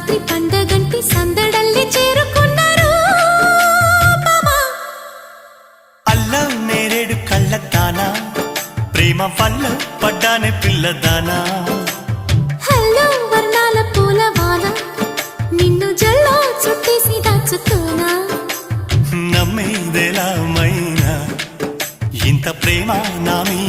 రాత్రి పండగంటి సందడల్లి చేరుకున్నారు మామా. అల్లం నేరేడు కళ్ళతానా ప్రేమ వల్ల పడ్డానే పిల్లదానా. హల్లో వర్ణాల పూలవాన నిన్ను జల్లో చుట్టేసి దాచుకోనా. నమ్మేదెలా మైనా ఇంత ప్రేమ నా మీద